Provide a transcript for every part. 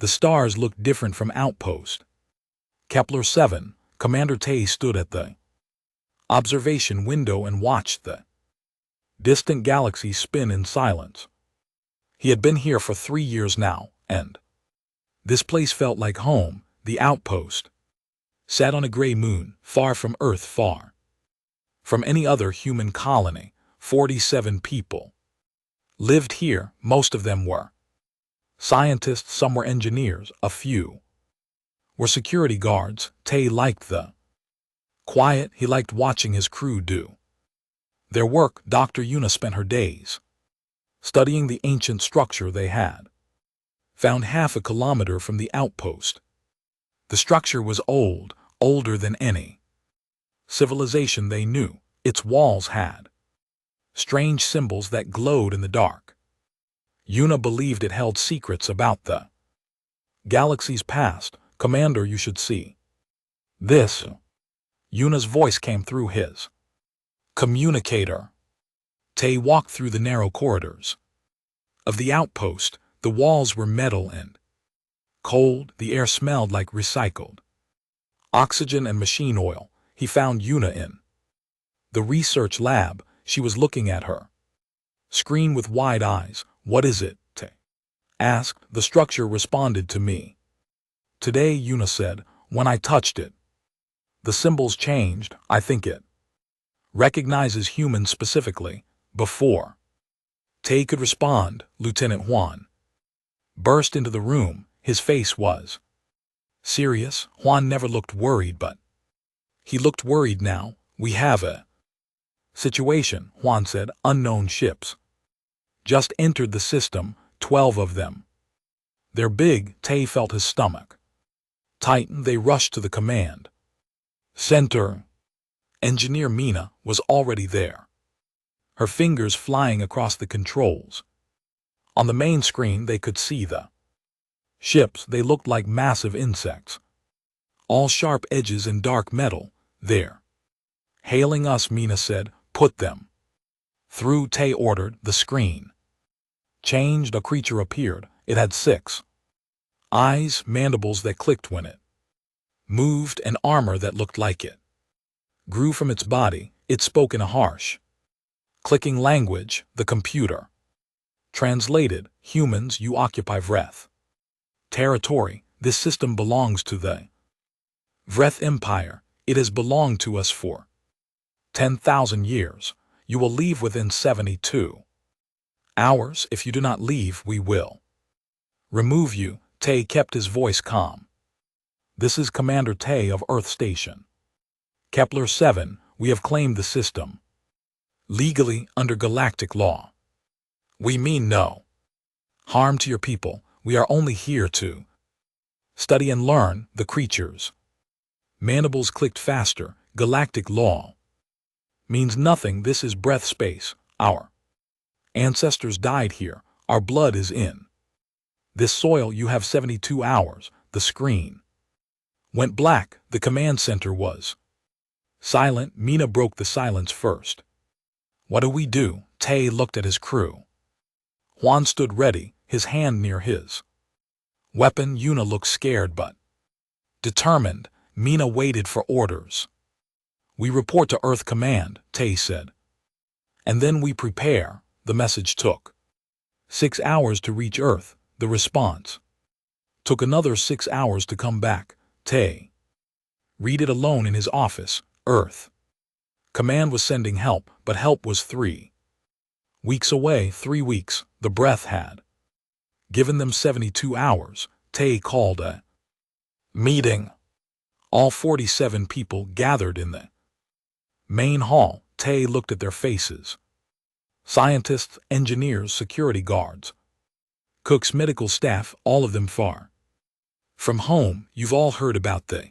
The stars looked different from Outpost. Kepler 7, Commander Tay stood at the observation window and watched the distant galaxy spin in silence. He had been here for 3 years now, and this place felt like home. The Outpost sat on a gray moon, far from Earth, far from any other human colony. 47 people lived here. Most of them were scientists, some were engineers, a few were security guards. Tay liked the quiet. He liked watching his crew do their work. Dr. Yuna spent her days studying the ancient structure they had found half a kilometer from the outpost. The structure was old, older than any civilization they knew. Its walls had strange symbols that glowed in the dark. Yuna believed it held secrets about the galaxy's past. Commander, you should see this. Yuna's voice came through his communicator. Tay walked through the narrow corridors of the outpost. The walls were metal and cold. The air smelled like recycled oxygen and machine oil. He found Yuna in the research lab. She was looking at her screen with wide eyes. What is it? Tay asked. The structure responded to me today, Yuna said. When I touched it, the symbols changed. I think it recognizes humans specifically. Before Tay could respond, Lieutenant Juan burst into the room. His face was serious. Juan never looked worried, but he looked worried now. We have a situation, Juan said. Unknown ships just entered the system, 12 of them. They're big. Tay felt his stomach tighten. They rushed to the command center. Engineer Mina was already there, her fingers flying across the controls. On the main screen they could see the ships. They looked like massive insects, all sharp edges and dark metal. They're hailing us, Mina said. Put them through, Tay ordered. The screen changed. A creature appeared. It had 6 eyes, mandibles that clicked when it moved, and armor that looked like it grew from its body. It spoke in a harsh, clicking language. The computer translated. Humans, you occupy Vreth territory. This system belongs to the Vreth Empire. It has belonged to us for 10,000 years. You will leave within 72 hours. If you do not leave, we will remove you. Tay kept his voice calm. This is Commander Tay of Earth Station. Kepler 7, we have claimed the system legally under galactic law. We mean no harm to your people. We are only here to study and learn the creatures. Mandibles clicked faster. Galactic law means nothing. This is breath space. Our ancestors died here. Our blood is in this soil. You have 72 hours. The screen went black. The command center was silent. Mina broke the silence first. What do we do? Tay looked at his crew. Juan stood ready, his hand near his weapon. Yuna looked scared but determined. Mina waited for orders. We report to Earth Command, Tay said. And then we prepare. The message took 6 hours to reach Earth. The response took another 6 hours to come back. Tay read it alone in his office. Earth Command was sending help, but help was 3 weeks away. 3 weeks. The breath had given them 72 hours. Tay called a meeting. All 47 people gathered in the main hall. Tay looked at their faces. Scientists, engineers, security guards, cooks, medical staff, all of them far from home. You've all heard about the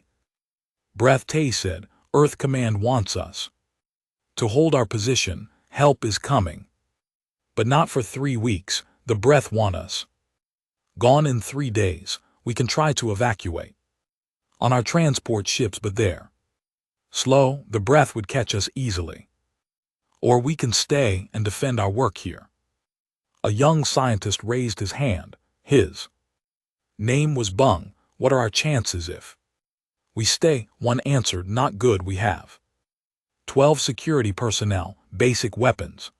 breath, Tay said. Earth Command wants us to hold our position. Help is coming, but not for 3 weeks. The breath want us gone in 3 days. We can try to evacuate on our transport ships, but they're slow. The breath would catch us easily. Or we can stay and defend our work here. A young scientist raised his hand. His Name was Bung. What are our chances if we stay? One answered, not good, we have 12 security personnel, basic weapons.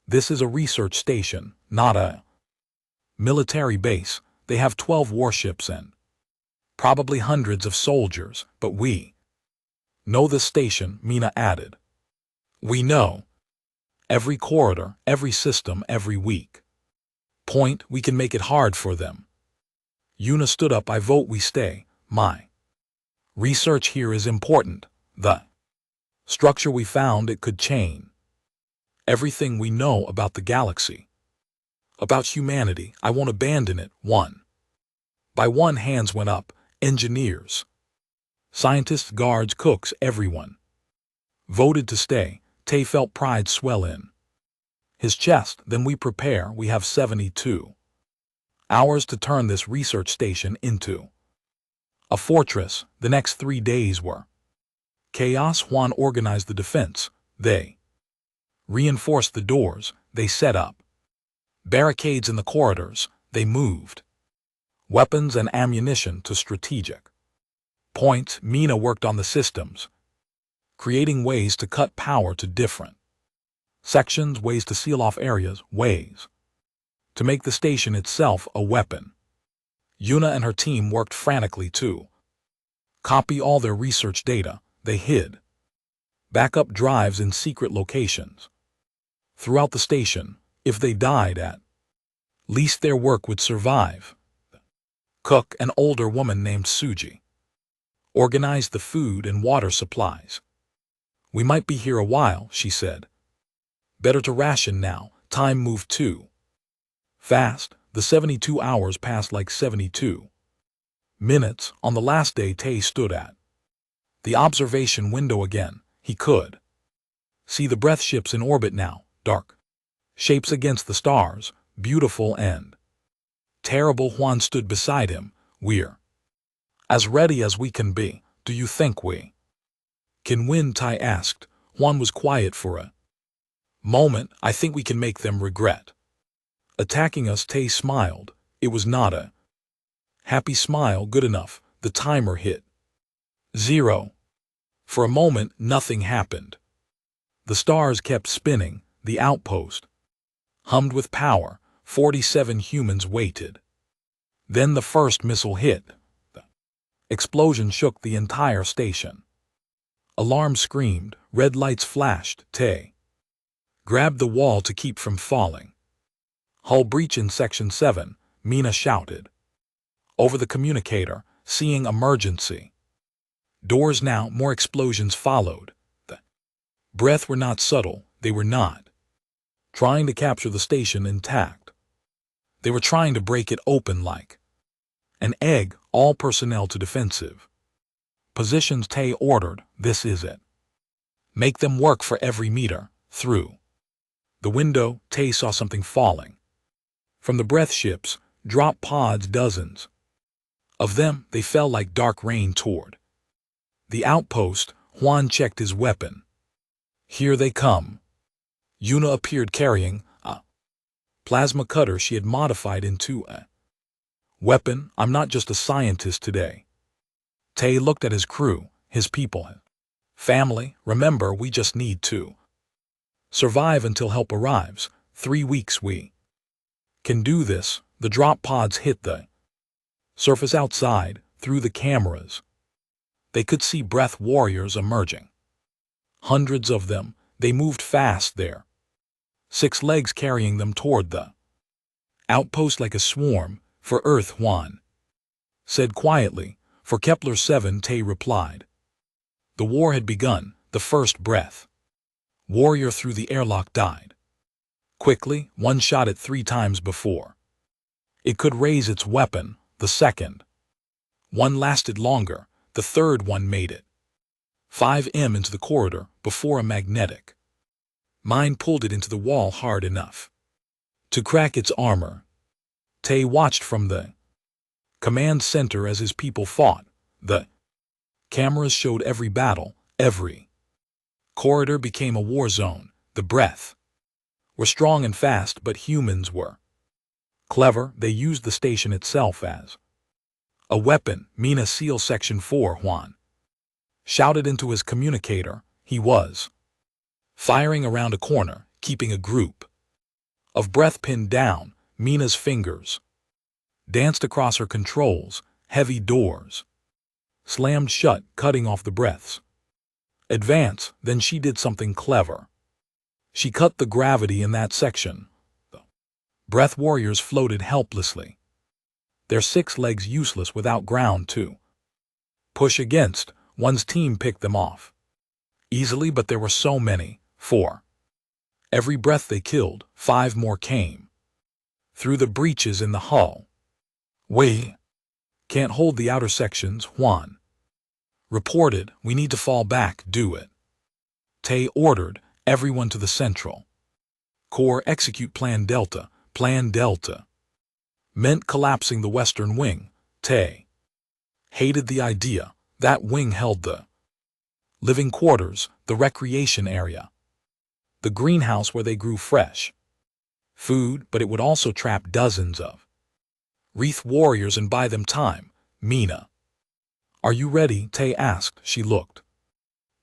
This is a research station, not a military base. They have 12 warships and probably hundreds of soldiers, but we know the station, Mina added. We know every corridor, every system, every weak point. We can make it hard for them. Yuna stood up. I vote we stay. My research here is important. The structure we found, it could change everything we know about the galaxy, about humanity. I won't abandon it. One by one, hands went up. Engineers, scientists, guards, cooks, everyone voted to stay. Tay felt pride swell in his chest. Then we prepare. We have 72 hours to turn this research station into a fortress. The next 3 days were chaos. Juan organized the defense. They reinforced the doors. They set up barricades in the corridors. They moved weapons and ammunition to strategic points. Mina worked on the systems, creating ways to cut power to different sections, ways to seal off areas, ways to make the station itself a weapon. Yuna and her team worked frantically to copy all their research data. They hid backup drives in secret locations throughout the station. If they died, at least their work would survive. Cook, an older woman named Suji, organized the food and water supplies. We might be here a while, she said. Better to ration now. Time moved too fast. The 72 hours passed like 72 minutes. On the last day, Tay stood at the observation window again. He could see the breath ships in orbit now, dark shapes against the stars, beautiful and terrible. Juan stood beside him. We're as ready as we can be. Do you think we can win? Ty asked. Juan was quiet for a moment. I think we can make them regret attacking us. Tay smiled. It was not a happy smile. Good enough. The timer hit 0. For a moment, nothing happened. The stars kept spinning. The outpost hummed with power. 47 humans waited. Then the first missile hit. The explosion shook the entire station. Alarm screamed. Red lights flashed. Tay grabbed the wall to keep from falling. Hull breach in Section 7, Mina shouted over the communicator, seeing emergency doors now. More explosions followed. The breath were not subtle. They were not trying to capture the station intact. They were trying to break it open like an egg. All personnel to defensive positions, Tay ordered. This is it. Make them work for every meter. Through the window, Tay saw something falling from the breath ships. Drop pods, dozens of them. They fell like dark rain toward the outpost. Juan checked his weapon. Here they come. Yuna appeared carrying a plasma cutter she had modified into a weapon. I'm not just a scientist today. Tay looked at his crew, his people, family. Remember, we just need to survive until help arrives. 3 weeks. We can do this. The drop pods hit the surface outside. Through the cameras, they could see breath warriors emerging. Hundreds of them. They moved fast, their 6 legs carrying them toward the outpost like a swarm. For Earth, Juan said quietly. For Kepler 7, Tay replied. The war had begun. The first breath warrior through the airlock died quickly. One shot it 3 times before it could raise its weapon. The second one lasted longer. The third one made it 5 m into the corridor before a magnetic mine pulled it into the wall hard enough to crack its armor. Tay watched from the command center as his people fought. The cameras showed every battle. Every corridor became a war zone. The breath were strong and fast, but humans were clever. They used the station itself as A weapon, Mina SEAL Section 4 Juan shouted into his communicator. He was firing around a corner, keeping a group of breath pinned down. Mina's fingers danced across her controls. Heavy doors slammed shut, cutting off the breaths. Advance, then she did something clever. She cut the gravity in that section. The breath warriors floated helplessly, their 6 legs useless without ground to push against. One's team picked them off easily, but there were so many. 4. Every breath they killed, 5 more came through the breaches in the hull. We can't hold the outer sections, Juan reported. We need to fall back. Do it. Tay ordered. Everyone to the central core. Execute Plan Delta. Plan Delta meant collapsing the western wing. Tay hated the idea. That wing held the living quarters, the recreation area, the greenhouse where they grew fresh food, but it would also trap dozens of wreath warriors and buy them time. Mina, are you ready? Tay asked. She looked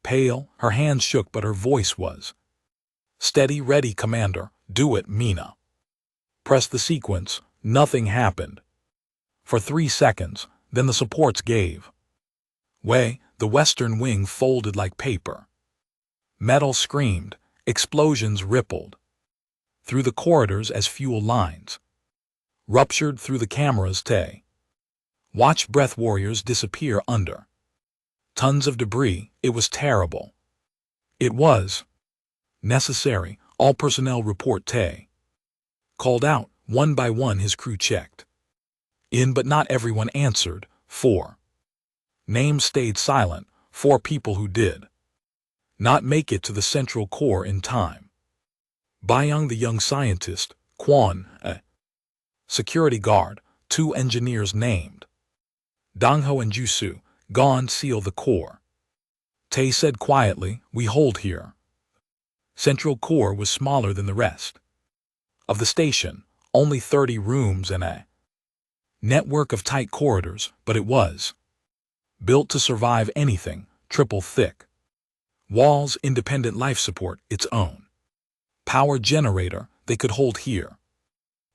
pale, her hands shook, but her voice was steady. Ready, Commander. Do it, Mina. Press the sequence. Nothing happened for 3 seconds, then the supports gave way. The western wing folded like paper. Metal screamed. Explosions rippled through the corridors as fuel lines ruptured through the cameras. Tay watched breath warriors disappear under tons of debris. It was terrible. It was necessary. All personnel report. Tay called out. One by one his crew checked in, but not everyone answered. 4 names stayed silent. 4 people who did not make it to the central core in time. Byung, the young scientist. Kwon, a security guard. 2 engineers named Dongho and Jusu, gone. Seal the core. Tay said quietly. We hold here. Central core was smaller than the rest of the station, only 30 rooms and a network of tight corridors, but it was built to survive anything. Triple thick walls, independent life support, its own power generator. They could hold here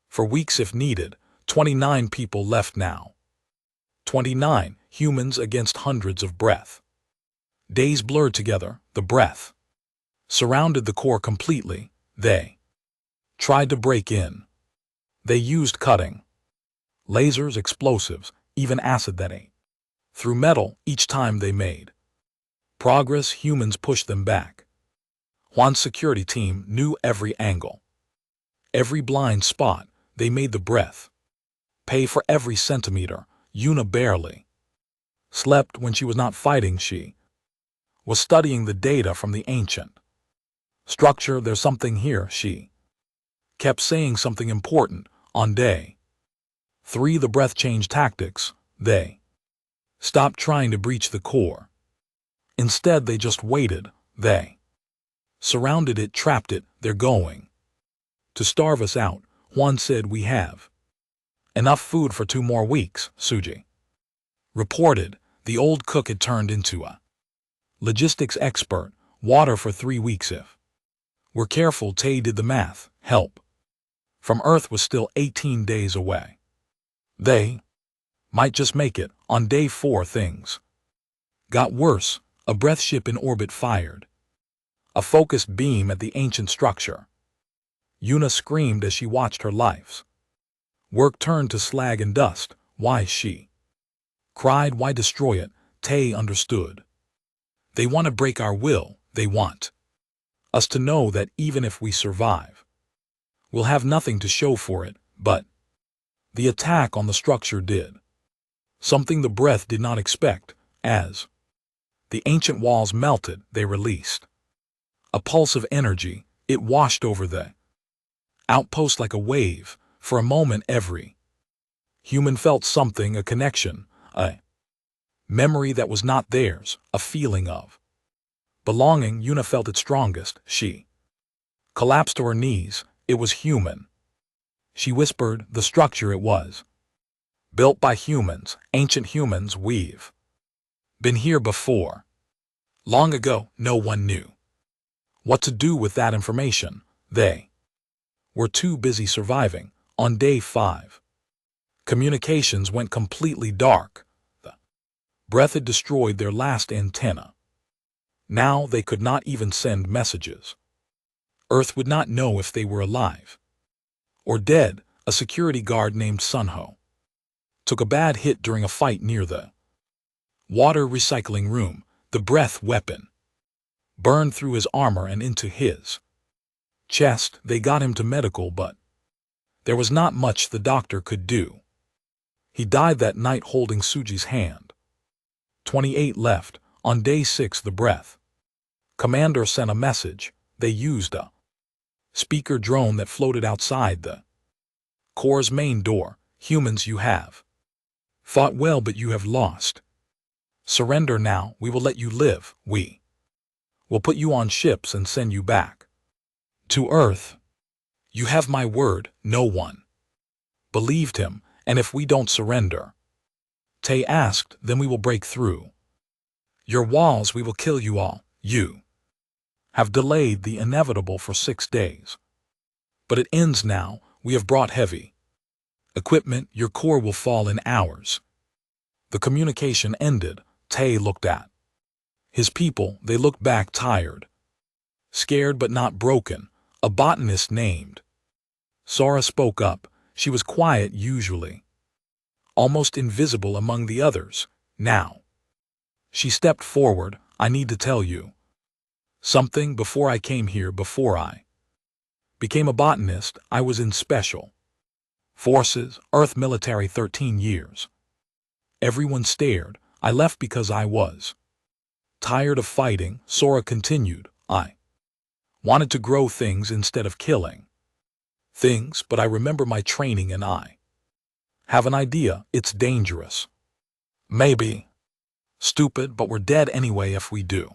for weeks if needed. 29 people left now. 29 humans against hundreds of breath. Days blurred together. The breath surrounded the core completely. They tried to break in. They used cutting lasers, explosives, even acid that ate through metal. Each time they made progress, humans pushed them back. Juan's security team knew every angle, every blind spot. They made the breath pay for every centimeter. Yuna barely slept when she was not fighting. She was studying the data from the ancient structure. There's something here, she kept saying, something important. On day 3, the breath changed tactics. They stopped trying to breach the core. Instead, they just waited. They surrounded it, trapped it. They're going to starve us out. Juan said. We have enough food for 2 more weeks, Suji reported. The old cook had turned into a logistics expert. Water for 3 weeks if we're careful. Tay did the math. Help from Earth was still 18 days away. They might just make it. On day 4, things got worse. A breath ship in orbit fired a focused beam at the ancient structure. Yuna screamed as she watched her life's work turn to slag and dust. Why, she cried. Why destroy it? Tay understood. They want to break our will. They want us to know that even if we survive, we'll have nothing to show for it. But the attack on the structure did something the breath did not expect. As the ancient walls melted, they released a pulse of energy. It washed over the outpost like a wave. For a moment, every human felt something, a connection, a memory that was not theirs, a feeling of belonging. Yuna felt it strongest. She collapsed to her knees. It was human. She whispered, the structure. It was Built by humans, ancient humans, we've been here before. Long ago, no one knew what to do with that information. They were too busy surviving. On day 5, communications went completely dark. The breath had destroyed their last antenna. Now they could not even send messages. Earth would not know if they were alive or dead. A security guard named Sunho took a bad hit during a fight near the water recycling room. The breath weapon burned through his armor and into his chest. They got him to medical, but there was not much the doctor could do. He died that night holding Suji's hand. 28 left. On day 6, the breath commander sent a message. They used a speaker drone that floated outside the Corps' main door. Humans, you have fought well, but you have lost. Surrender now. We will let you live. We will put you on ships and send you back to Earth. You have my word. No one believed him. And if we don't surrender, Tay asked, then we will break through your walls. We will kill you all. You have delayed the inevitable for 6 days. But it ends now. We have brought heavy equipment. Your core will fall in hours. The communication ended. Tay looked at his people. They looked back, tired, scared but not broken. A botanist named Sora spoke up. She was quiet, usually almost invisible among the others. Now she stepped forward. I need to tell you something. Before I came here, before I became a botanist, I was in Special Forces, Earth military, 13 years. Everyone stared. I left because I was tired of fighting. Sora continued. I wanted to grow things instead of killing things, but I remember my training and I have an idea. It's dangerous. Maybe stupid, but we're dead anyway if we do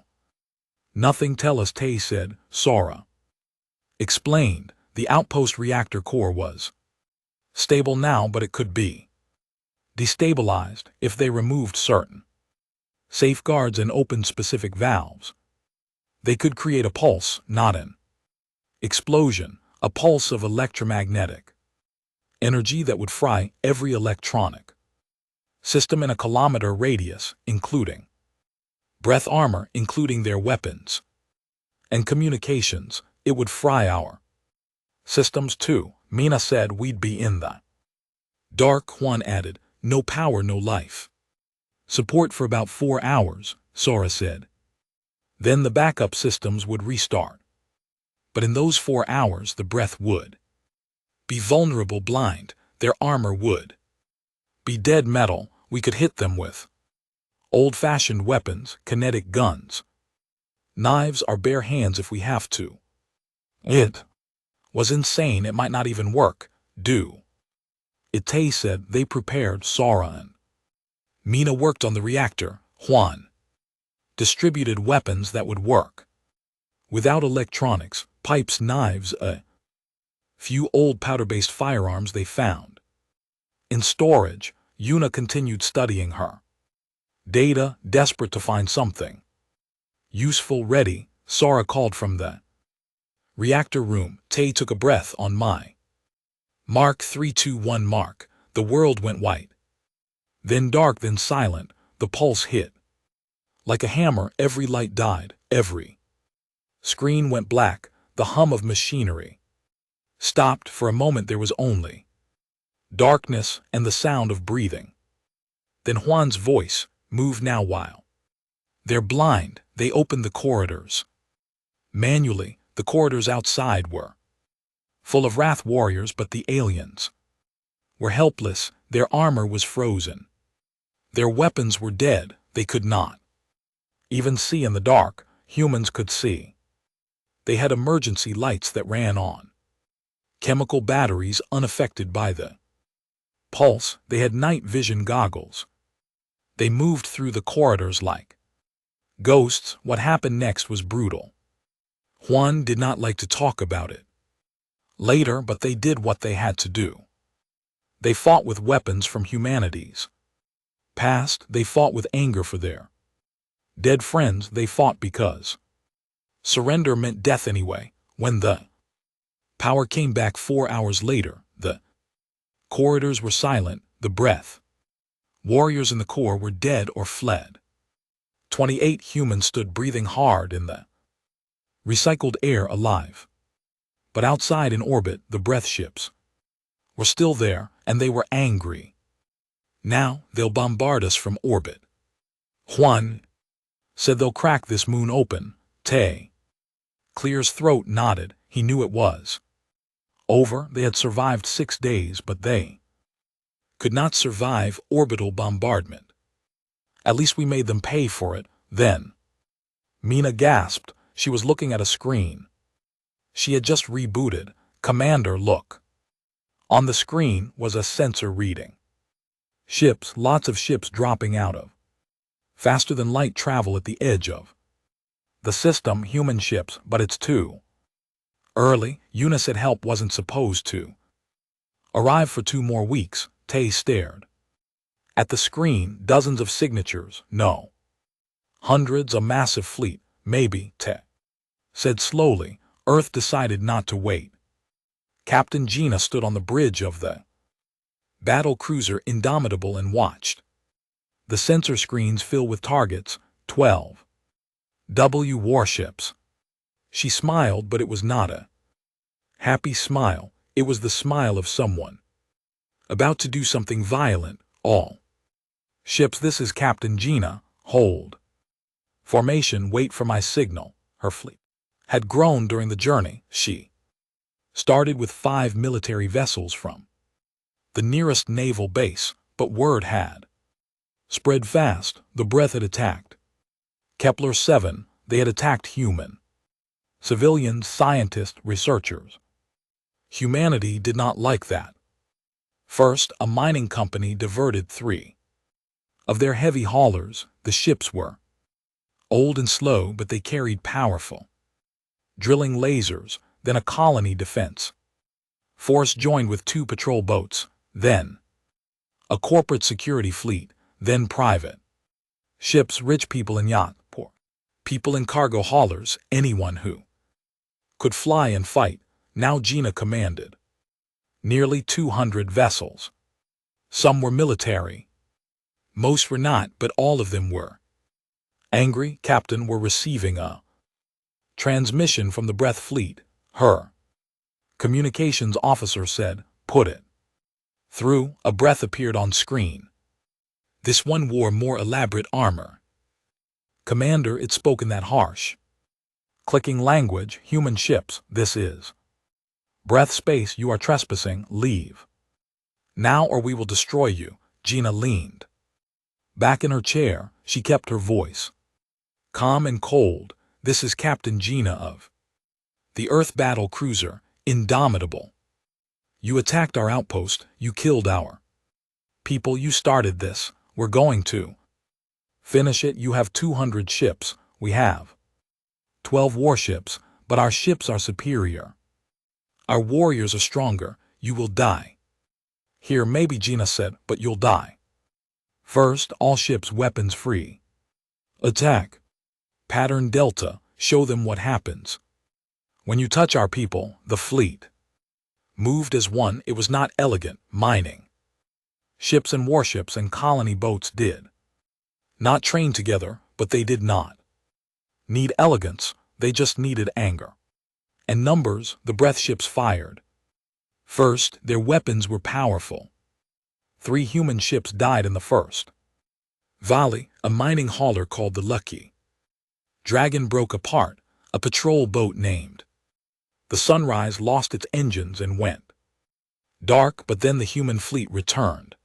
nothing. Tell us, Tay said. Sora explained. The Outpost reactor core was stable now, but it could be destabilized if they removed certain safeguards and opened specific valves. They could create a pulse, not an explosion, a pulse of electromagnetic energy that would fry every electronic system in a kilometer radius, including breath armor, including their weapons and communications. It would fry our systems too. Mina said we'd be in the dark. Juan added, no power, no life support for about 4 hours, Sora said. Then the backup systems would restart. But in those 4 hours, the breath would be vulnerable, blind. Their armor would be dead metal. We could hit them with old-fashioned weapons, kinetic guns, knives, our bare hands if we have to. It was insane. It might not even work. Do it, Tay said. They prepared. Sora and Mina worked on the reactor. Juan distributed weapons that would work without electronics, pipes, knives, a few old powder-based firearms they found in storage. Yuna continued studying her data, desperate to find something useful. Ready, Sora called from the reactor room. Tay took a breath. On my mark, 3, 2, 1, mark. The world went white, then dark, then silent. The pulse hit like a hammer. Every light died. Every screen went black. The hum of machinery stopped. For a moment there was only darkness and the sound of breathing. Then Juan's voice moved. Now while they're blind, they opened the corridors manually. The corridors outside were full of Wrath warriors, but the aliens were helpless. Their armor was frozen. Their weapons were dead. They could not even see in the dark. Humans could see. They had emergency lights that ran on chemical batteries, unaffected by the pulse. They had night vision goggles. They moved through the corridors like ghosts. What happened next was brutal. Juan did not like to talk about it later, but they did what they had to do. They fought with weapons from humanity's past. They fought with anger for their dead friends. They fought because surrender meant death anyway. When the power came back 4 hours later, the corridors were silent. The breath warriors in the core were dead or fled. 28 humans stood breathing hard in the recycled air, alive. But outside in orbit, the breath ships were still there, and they were angry. Now they'll bombard us from orbit. Juan said they'll crack this moon open. Tay Clear's throat nodded. He knew it was over. They had survived 6 days, but they could not survive orbital bombardment. At least we made them pay for it. Then Mina gasped. She was looking at a screen. She had just rebooted. Commander, look. On the screen was a sensor reading ships, lots of ships dropping out of faster than light travel at the edge of the system. Human ships, but it's too early. Una said help wasn't supposed to arrive for 2 more weeks. Tay stared at the screen. Dozens of signatures. No. Hundreds. A massive fleet. Maybe. Tay said slowly. Earth decided not to wait. Captain Gina stood on the bridge of the battle cruiser Indomitable and watched the sensor screens fill with targets. 12 W warships. She smiled, but it was not a happy smile. It was the smile of someone about to do something violent. All ships, this is Captain Gina. Hold formation. Wait for my signal. Her fleet had grown during the journey. She started with 5 military vessels from the nearest naval base, but word had spread fast. The breath had attacked Kepler 7. They had attacked human civilians, scientists, researchers. Humanity did not like that. First, a mining company diverted 3 of their heavy haulers. The ships were old and slow, but they carried powerful drilling lasers. Then a colony defense force joined with 2 patrol boats, then a corporate security fleet, then private ships, rich people in yacht, poor people in cargo haulers, anyone who could fly and fight. Now Gina commanded nearly 200 vessels. Some were military. Most were not, but all of them were angry. Captain were receiving a transmission from the breath fleet. Her communications officer said, put it through. A breath appeared on screen. This one wore more elaborate armor. Commander, it spoke in that harsh, clicking language. Human ships, this is breath space. You are trespassing. Leave now or we will destroy you. Gina leaned back in her chair. She kept her voice calm and cold. This is Captain Gina of the Earth battle cruiser Indomitable. You attacked our outpost. You killed our people. You started this. We're going to finish it. You have 200 ships. We have 12 warships, but our ships are superior. Our warriors are stronger. You will die here. Maybe, Gina said, but you'll die first. All ships weapons free. Attack. Pattern Delta. Show them what happens when you touch our people. The fleet moved as one. It was not elegant. Mining ships and warships and colony boats did not train together, but they did not need elegance. They just needed anger and numbers. The breath ships fired first. Their weapons were powerful. 3 human ships died in the first volley. A mining hauler called the Lucky Dragon broke apart. A patrol boat named the Sunrise lost its engines and went dark, but then the human fleet returned.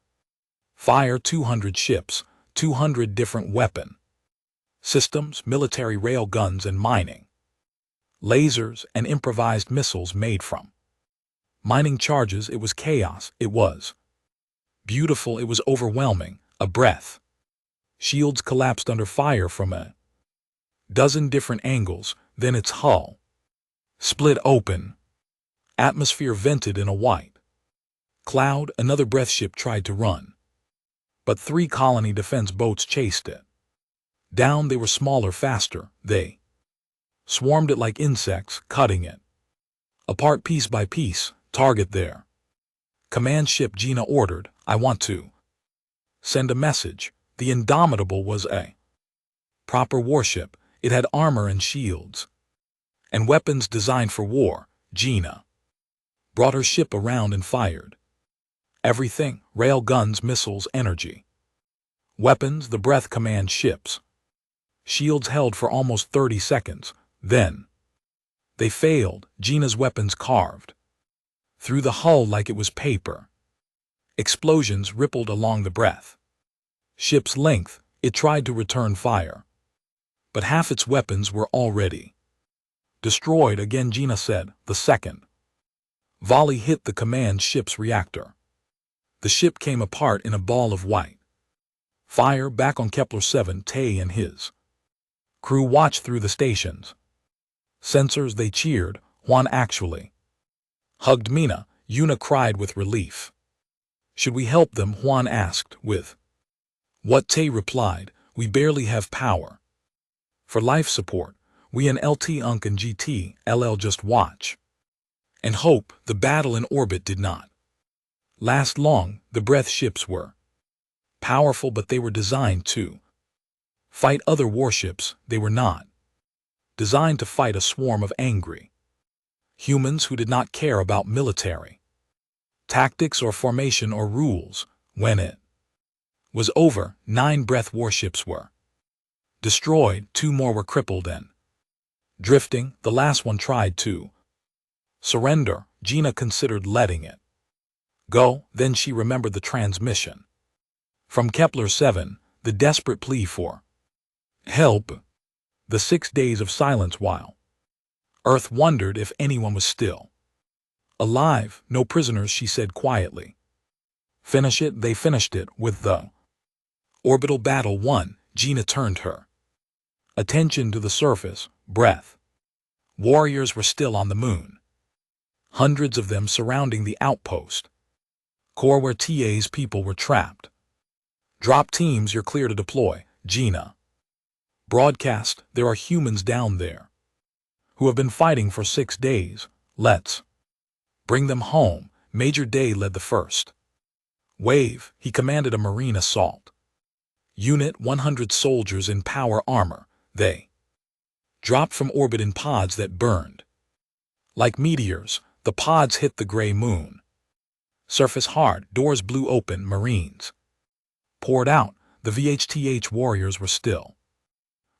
Fire. 200 ships, 200 different weapon systems, military rail guns and mining lasers and improvised missiles made from mining charges. It was chaos. It was beautiful. It was overwhelming. A breath shields collapsed under fire from a dozen different angles. Then its hull split open. Atmosphere vented in a white Cloud, another breath ship, tried to run, but 3 colony defense boats chased it. Down they were smaller, faster, they swarmed it like insects, cutting it apart piece by piece. Target there. Command ship, Gina ordered. I want to send a message. The Indomitable was a proper warship. It had armor and shields and weapons designed for war. Gina brought her ship around and fired everything: rail guns, missiles, energy weapons. The breath command ships shields held for almost 30 seconds. Then they failed. Gina's weapons carved through the hull like it was paper. Explosions rippled along the breath ship's length. It tried to return fire, but half its weapons were already destroyed. Again, Gina said. The second volley hit the command ship's reactor. The ship came apart in a ball of white fire. Back on Kepler 7, Tay and his crew watched through the station's sensors. They cheered. Juan actually hugged Mina. Una cried with relief. Should we help them? Juan asked. With what? Tay replied. We barely have power for life support. We and LT Unc and GT LL just watch and hope. The battle in orbit did not last long. The breath ships were powerful, but they were designed to fight other warships. They were not designed to fight a swarm of angry humans who did not care about military tactics or formation or rules. When it was over, 9 breath warships were destroyed. 2 more were crippled and drifting. The last one tried to surrender. Gina considered letting it go. Then she remembered the transmission from Kepler 7, the desperate plea for help. The 6 days of silence while Earth wondered if anyone was still alive. No prisoners, she said quietly. Finish it. They finished it with the orbital battle won. Gina turned her attention to the surface. Breath warriors were still on the moon, hundreds of them surrounding the outpost core where TA's people were trapped. Drop teams, you're clear to deploy. Gina broadcast. There are humans down there who have been fighting for 6 days. Let's bring them home. Major Day led the first wave. He commanded a marine assault unit, 100 soldiers in power armor. They dropped from orbit in pods that burned like meteors. The pods hit the gray moon surface hard. Doors blew open. Marines poured out. The VHTH warriors were still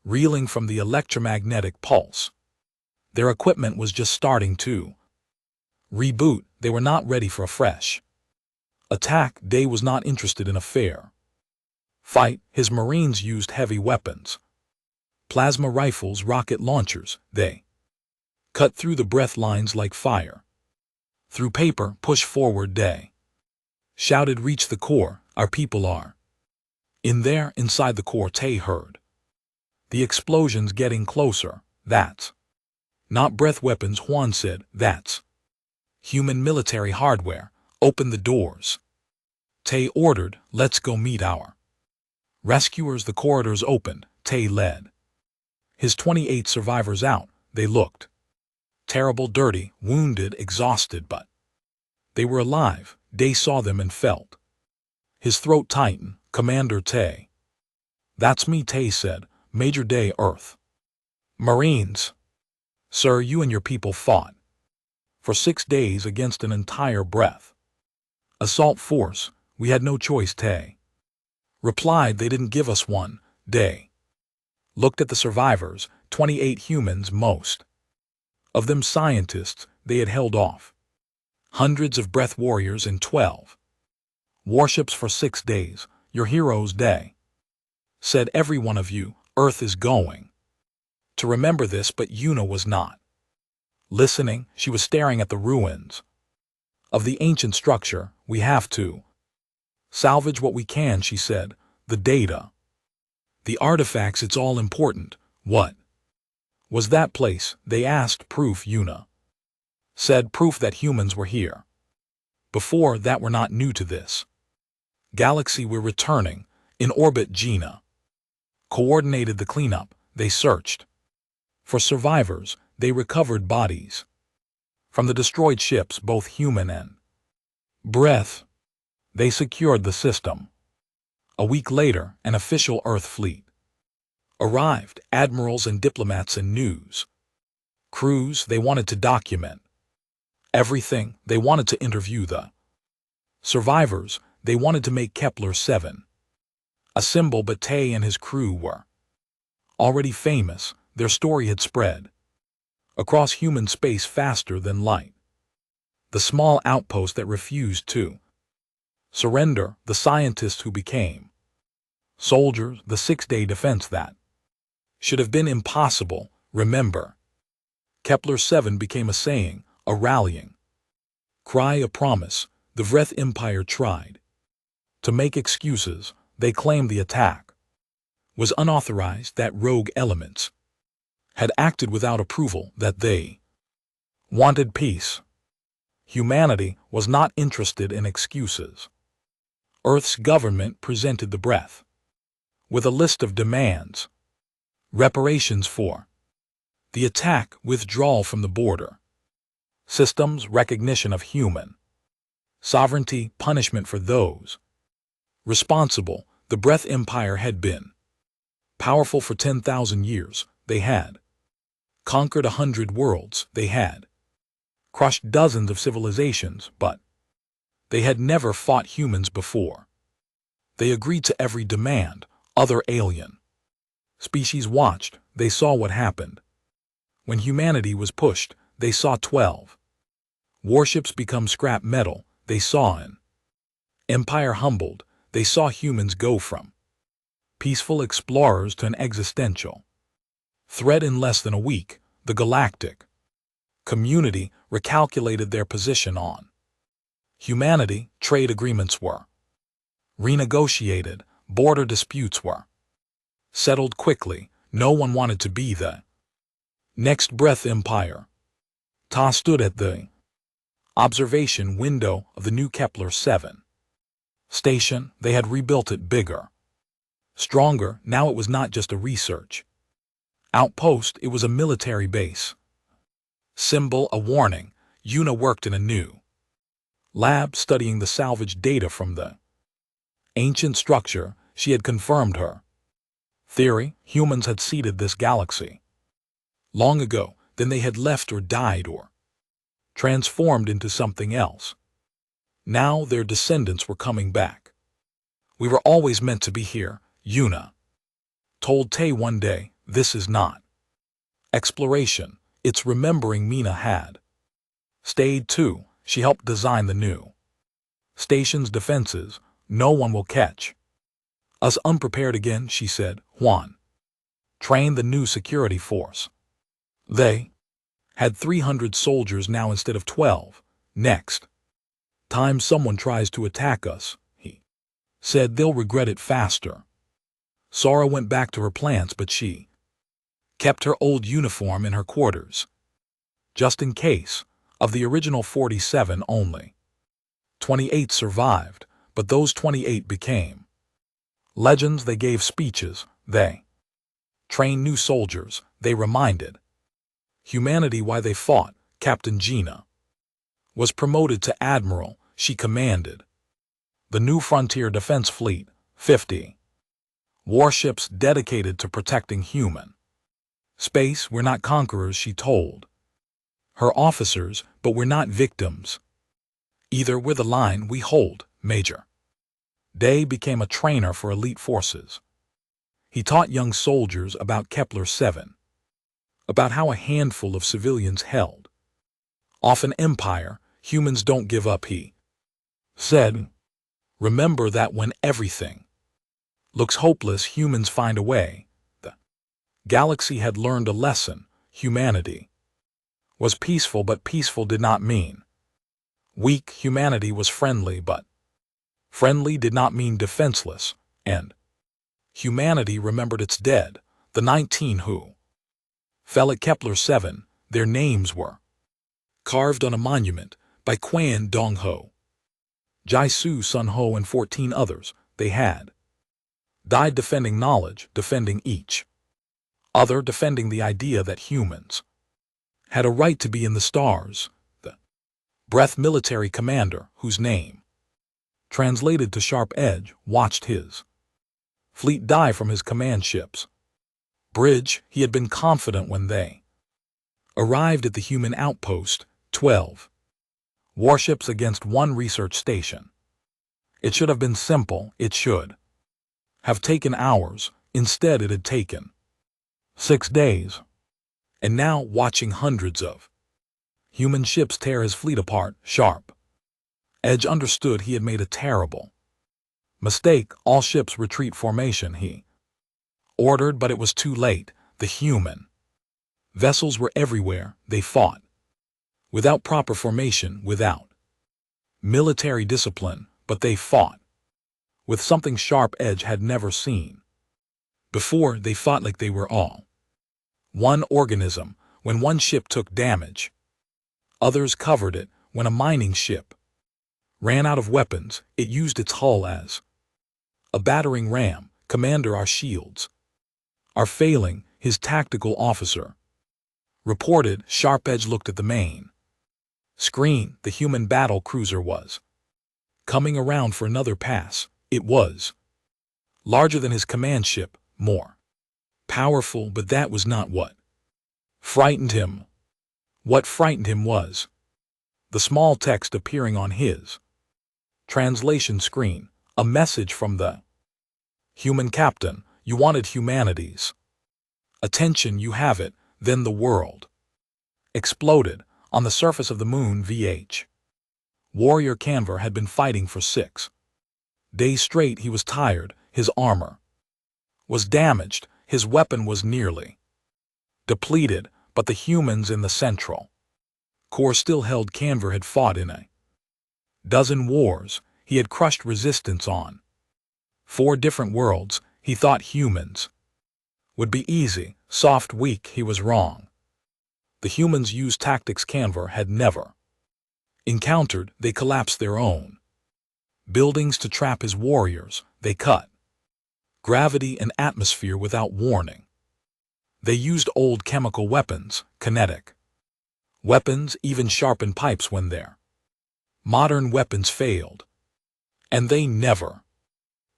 reeling from the electromagnetic pulse. Their equipment was just starting to reboot. They were not ready for a fresh attack. Day was not interested in a fair fight. His Marines used heavy weapons, plasma rifles, rocket launchers. They cut through the breath lines like fire through paper. Push forward, Day shouted. Reach the core. Our people are in there. Inside the core, Tay heard the explosions getting closer. That's not breath weapons, Juan said. That's human military hardware. Open the doors, Tay ordered. Let's go meet our rescuers. The corridors opened. Tay led his 28 survivors out. They looked terrible, dirty, wounded, exhausted, but they were alive. Day saw them and felt his throat tighten. Commander Tay. That's me, Tay said. Major Day, Earth Marines. Sir, you and your people fought for 6 days against an entire breath assault force. We had no choice, Tay replied. They didn't give us one. Day looked at the survivors, 28 humans, most of them scientists. They had held off hundreds of breath warriors and 12 warships for 6 days. Your heroes, Day said. Every one of you. Earth is going to remember this. But Una was not listening. She was staring at the ruins of the ancient structure. We have to salvage what we can, she said. The data, the artifacts, it's all important. What was that place? They asked. Proof, Una said. Proof that humans were here. before that were not new to this galaxy we're returning, in orbit Gina coordinated the cleanup. They searched for survivors, they recovered bodies from the destroyed ships, both human and breath. They secured the system. A week later, an official Earth fleet arrived, admirals and diplomats and news crews. They wanted to document everything. They wanted to interview the survivors. They wanted to make Kepler 7 a symbol, but Tay and his crew were already famous. Their story had spread across human space faster than light. The small outpost that refused to surrender, the scientists who became soldiers, the 6-day defense that should have been impossible. Remember, Kepler 7 became a saying, a rallying cry, a promise. The Vreth Empire tried to make excuses. They claimed the attack was unauthorized, that rogue elements had acted without approval, that they wanted peace. Humanity was not interested in excuses. Earth's government presented the Vreth with a list of demands: reparations for the attack, withdrawal from the border systems, recognition of human sovereignty, punishment for those responsible. The Vreth Empire had been powerful for 10,000 years. They had conquered 100 worlds. They had crushed dozens of civilizations, but they had never fought humans before. They agreed to every demand. Other alien species watched. They saw what happened. When humanity was pushed, they saw 12 warships become scrap metal. They saw an empire humbled. They saw humans go from peaceful explorers to an existential threat. In less than a week, the galactic community recalculated their position on humanity. Trade agreements were renegotiated. Border disputes were settled quickly. No one wanted to be the next Vreth Empire. Ta stood at the observation window of the new Kepler 7 station. They had rebuilt it bigger, stronger. Now it was not just a research outpost, it was a military base. Symbol, a warning. Yuna worked in a new lab studying the salvaged data from the ancient structure. She had confirmed her theory. Humans had seeded this galaxy long ago. Then they had left or died or transformed into something else. Now their descendants were coming back. We were always meant to be here, Yuna told Tay one day. This is not exploration, it's remembering. Mina had stayed too. She helped design the new station's defenses. No one will catch us unprepared again, she said. Juan trained the new security force. They had 300 soldiers now instead of 12. Next time someone tries to attack us, he said, they'll regret it faster. Sora went back to her plants, but she kept her old uniform in her quarters. Just in case, of the original 47 only 28 survived, but those 28 became legends. They gave speeches. They trained new soldiers. They reminded humanity why they fought. Captain Gina was promoted to admiral. She commanded the new Frontier Defense Fleet, 50 warships dedicated to protecting human space. We're not conquerors, she told her officers, but we're not victims either. We're the line we hold. Major Day became a trainer for elite forces. He taught young soldiers about Kepler 7, about how a handful of civilians held off an empire. Humans don't give up, he said. Remember that when everything looks hopeless, humans find a way. The galaxy had learned a lesson. Humanity was peaceful, but peaceful did not mean weak. Humanity was friendly, but friendly did not mean defenseless. And humanity remembered its dead, the 19 who fell at Kepler 7. Their names were carved on a monument by Quan Dong Ho. Jaisu, Sun Ho, and 14 others, they had died defending knowledge, defending each other, defending the idea that humans had a right to be in the stars. The Breath military commander, whose name, translated to Sharp Edge, watched his fleet die from his command ship's bridge. He had been confident when they arrived at the human outpost, 12 warships against 1 research station. It should have been simple. It should have taken hours. Instead, it had taken 6 days. And now, watching hundreds of human ships tear his fleet apart, Sharp Edge understood he had made a terrible mistake. All ships retreat formation, he ordered, but it was too late. The human vessels were everywhere. They fought without proper formation, without military discipline, but they fought with something Sharp Edge had never seen before. They fought like they were all one organism. When one ship took damage, others covered it. When a mining ship ran out of weapons, it used its hull as a battering ram. Commander, our shields are failing, his tactical officer reported. Sharp Edge looked at the main screen. The human battle cruiser was coming around for another pass. It was larger than his command ship, more powerful, but that was not what frightened him. What frightened him was the small text appearing on his translation screen, a message from the human captain. You wanted humanity's attention, you have it. Then the world exploded. On the surface of the moon, VH warrior Canver had been fighting for 6 days straight. He was tired. His armor was damaged. His weapon was nearly depleted, but the humans in the Central Corps still held. Canver had fought in a dozen wars. He had crushed resistance on 4 different worlds. He thought humans would be easy, soft, weak. He was wrong. The humans used tactics Canver had never encountered. They collapsed their own buildings to trap his warriors. They cut gravity and atmosphere without warning. They used old chemical weapons, kinetic weapons, even sharpened pipes when their modern weapons failed. And they never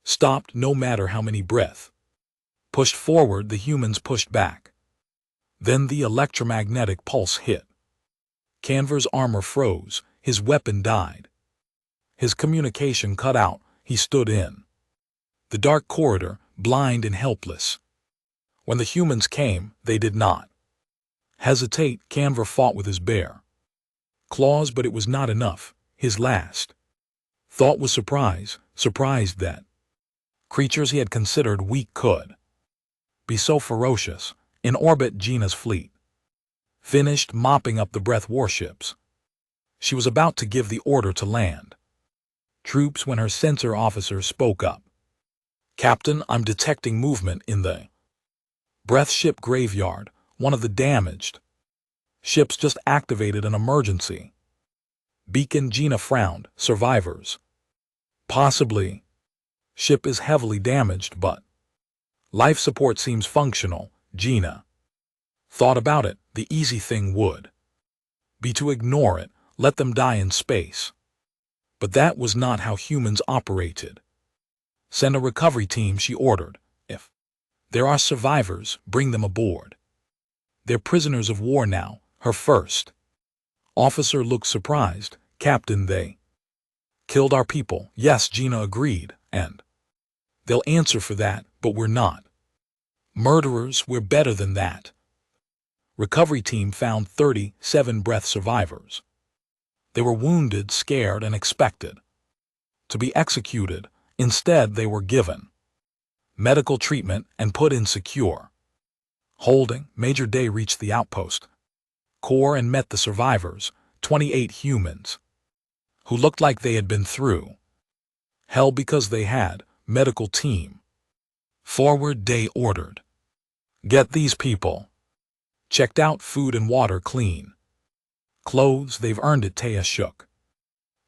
stopped. No matter how many breath pushed forward, the humans pushed back. Then the electromagnetic pulse hit. Canver's armor froze. His weapon died. His communication cut out. He stood in the dark corridor, blind and helpless. When the humans came, they did not hesitate. Canver fought with his bare claws, but it was not enough. His last thought was surprise, surprised that creatures he had considered weak could be so ferocious. In orbit, Gina's fleet finished mopping up the Breath warships. She was about to give the order to land troops when her sensor officer spoke up. Captain, I'm detecting movement in the Breath ship graveyard. One of the damaged ships just activated an emergency beacon. Gina frowned. Survivors? Possibly. Ship is heavily damaged, but life support seems functional. Gina thought about it. The easy thing would be to ignore it, let them die in space. But that was not how humans operated. Send a recovery team, she ordered. If there are survivors, bring them aboard. They're prisoners of war now. Her first officer looked surprised. Captain, they killed our people. Yes, Gina agreed, and they'll answer for that, but we're not murderers. We're better than that. Recovery team found 37 Breath survivors. They were wounded, scared, and expected to be executed. Instead, they were given medical treatment and put in secure holding. Major Day reached the outpost Corps and met the survivors, 28 humans, who looked like they had been through hell because they had medical team. Forward, Day ordered. Get these people checked out, food and water, clean clothes. They've earned it. Taya shook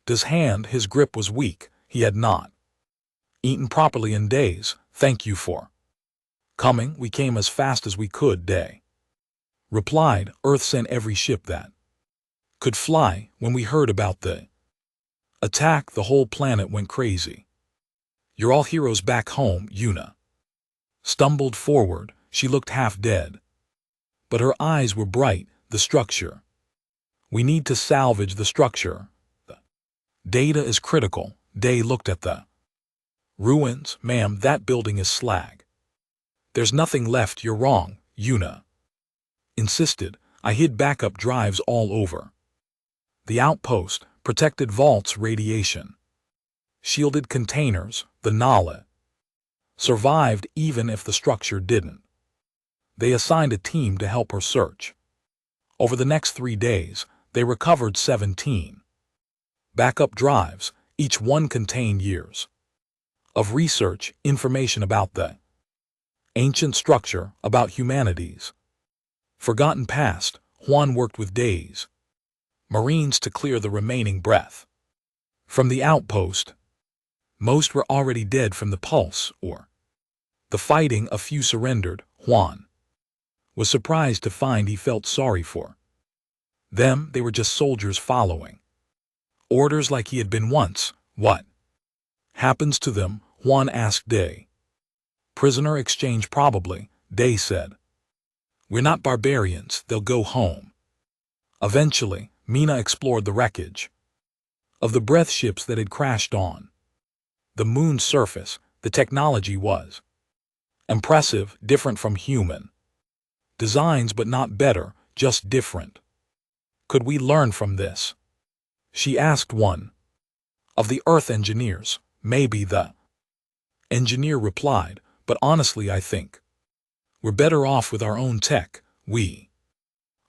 His grip was weak. He had not eaten properly in days. Thank you for coming. We came as fast as we could. Day replied. Earth sent every ship that could fly. When we heard about the attack, the whole planet went crazy. You're all heroes back home. Yuna stumbled forward. She looked half dead, but her eyes were bright. The structure. We need to salvage the structure. The data is critical. Day looked at the ruins. Ma'am, that building is slag. There's nothing left. You're wrong, Yuna insisted. I hid backup drives all over the outpost, protected vaults, radiation shielded containers. The Nala survived even if the structure didn't. They assigned a team to help her search. Over the next 3 days, they recovered 17 backup drives. Each one contained years of research, information about the ancient structure, about humanity's forgotten past. Juan worked with Days Marines to clear the remaining breath from the outpost. Most were already dead from the pulse or the fighting. A few surrendered. Juan was surprised to find he felt sorry for them. They were just soldiers following orders like he had been once. What happens to them? Juan asked Day. Prisoner exchange probably, Day said. We're not barbarians. They'll go home eventually. Mina explored the wreckage of the breath ships that had crashed on the moon's surface. The technology was impressive, different from human designs, but not better, just different. Could we learn from this? She asked one of the Earth engineers. Maybe, the engineer replied, but honestly I think we're better off with our own tech. We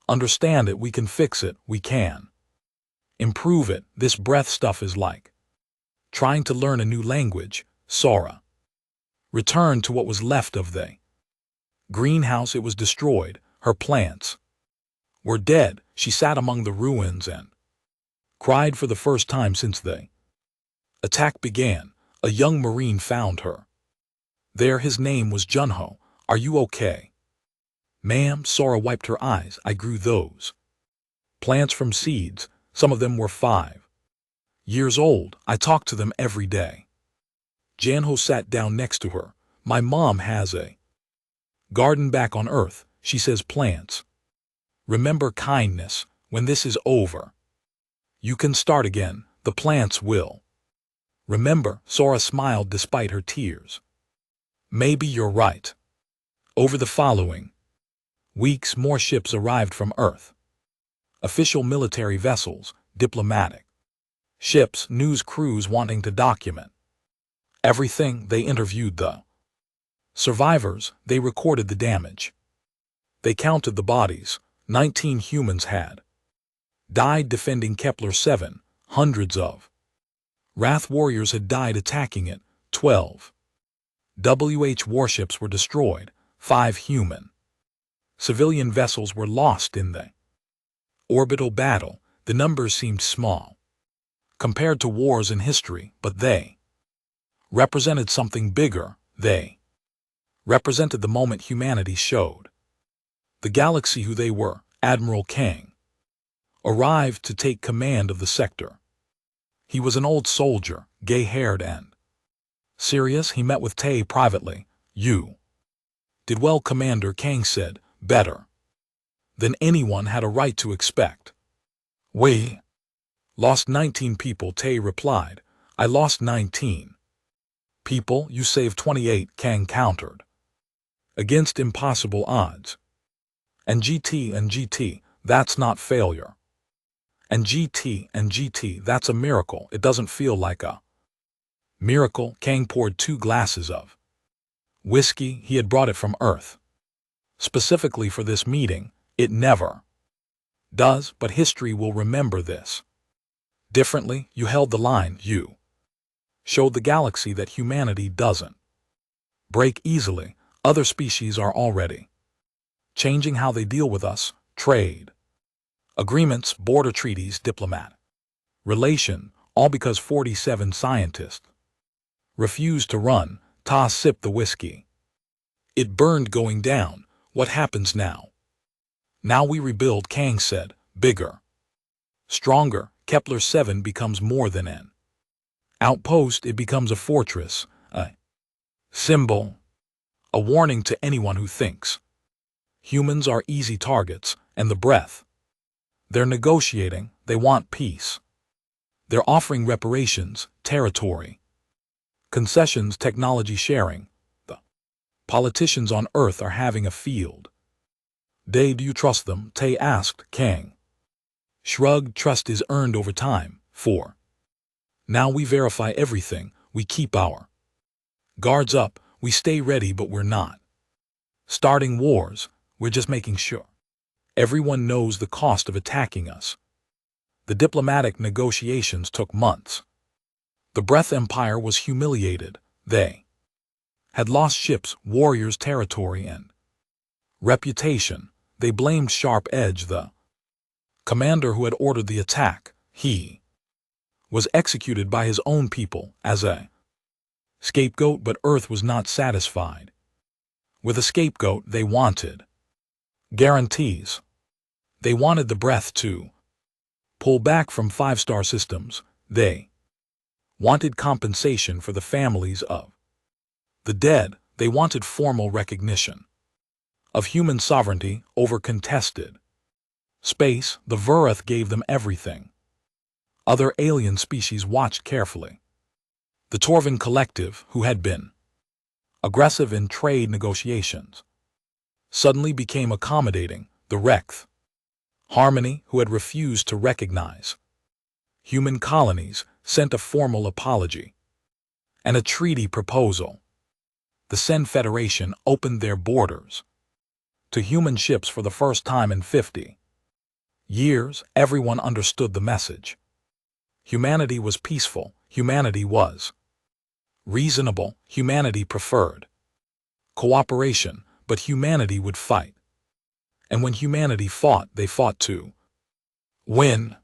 understand it, we can fix it, we can improve it. This breath stuff is like trying to learn a new language. Sora returned to what was left of the greenhouse. It was destroyed. Her plants were dead. She sat among the ruins and cried for the first time since the attack began. A young Marine found her there. His name was Junho. Are you okay? Ma'am, Sora wiped her eyes. I grew those plants from seeds. Some of them were 5 years old. I talked to them every day. Janho sat down next to her. My mom has a garden back on Earth. She says plants remember kindness. When this is over, you can start again. The plants will remember. Sora smiled despite her tears. Maybe you're right. Over the following weeks, more ships arrived from Earth. Official military vessels, diplomatic ships, news crews wanting to document everything. They interviewed the survivors. They recorded the damage. They counted the bodies. 19 humans had died defending Kepler-7. Hundreds of Wrath warriors had died attacking it. 12 WH warships were destroyed. 5 human civilian vessels were lost in the orbital battle. The numbers seemed small compared to wars in history, but they represented something bigger. They represented the moment humanity showed the galaxy who they were. Admiral Kang arrived to take command of the sector. He was an old soldier, gay-haired and serious. He met with Tay privately. You did well, Commander, Kang said. Better than anyone had a right to expect. We lost 19 people, Tay replied. I lost 19 people. You saved 28, Kang countered. Against impossible odds. And GT, that's not failure. And GT, that's a miracle. It doesn't feel like a miracle. Kang poured 2 glasses of whiskey. He had brought it from Earth specifically for this meeting. It never does, but history will remember this differently. You held the line. You showed the galaxy that humanity doesn't break easily. Other species are already changing how they deal with us. Trade agreements, border treaties, diplomatic relation, All because 47 scientists refused to run. Ta sipped the whiskey. It burned going down. What happens now? Now we rebuild, Kang said. Bigger. Stronger. Kepler-7 becomes more than an outpost. It becomes a fortress. A symbol. A warning to anyone who thinks humans are easy targets. And the breath. They're negotiating. They want peace. They're offering reparations, territory, concessions, technology sharing. The politicians on Earth are having a field day. Do you trust them? Tay asked. Kang shrugged. Trust is earned over time. 4. Now we verify everything. We keep our guards up. We stay ready, but we're not starting wars. We're just making sure everyone knows the cost of attacking us. The diplomatic negotiations took months. The Breath Empire was humiliated. They had lost ships, warriors, territory, and reputation. They blamed Sharp Edge, the commander who had ordered the attack. He was executed by his own people as a scapegoat, but Earth was not satisfied with a scapegoat. They wanted guarantees. They wanted the Breath to pull back from 5-star systems. They wanted compensation for the families of the dead. They wanted formal recognition of human sovereignty over contested space. The Vurath gave them everything. Other alien species watched carefully. The Torvin Collective, who had been aggressive in trade negotiations, suddenly became accommodating. The Rekth Harmony, who had refused to recognize human colonies, sent a formal apology and a treaty proposal. The Sen Federation opened their borders to human ships for the first time in 50 years. Everyone understood the message. Humanity was peaceful. Humanity was reasonable. Humanity preferred cooperation, but humanity would fight. And when humanity fought, they fought to win.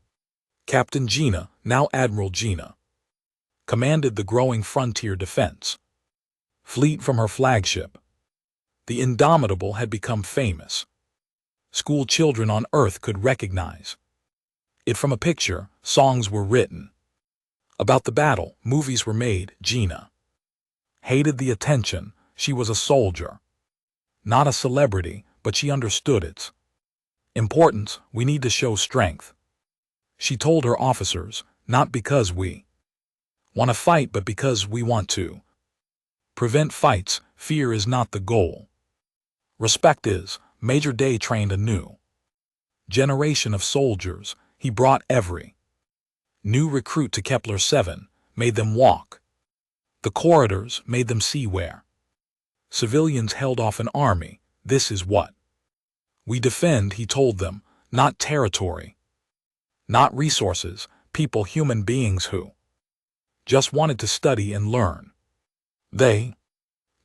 Captain Gina, now Admiral Gina, commanded the growing frontier defense fleet from her flagship. The Indomitable had become famous. School children on Earth could recognize it from a picture. Songs were written about the battle. Movies were made. Gina hated the attention. She was a soldier, not a celebrity, but she understood its importance. We need to show strength, she told her officers, not because we want to fight, but because we want to prevent fights. Fear is not the goal. Respect is. Major Day trained a new generation of soldiers. He brought every new recruit to Kepler-7, made them walk the corridors, made them see where civilians held off an army. This is what we defend, he told them, not territory, not resources, people, human beings who just wanted to study and learn. They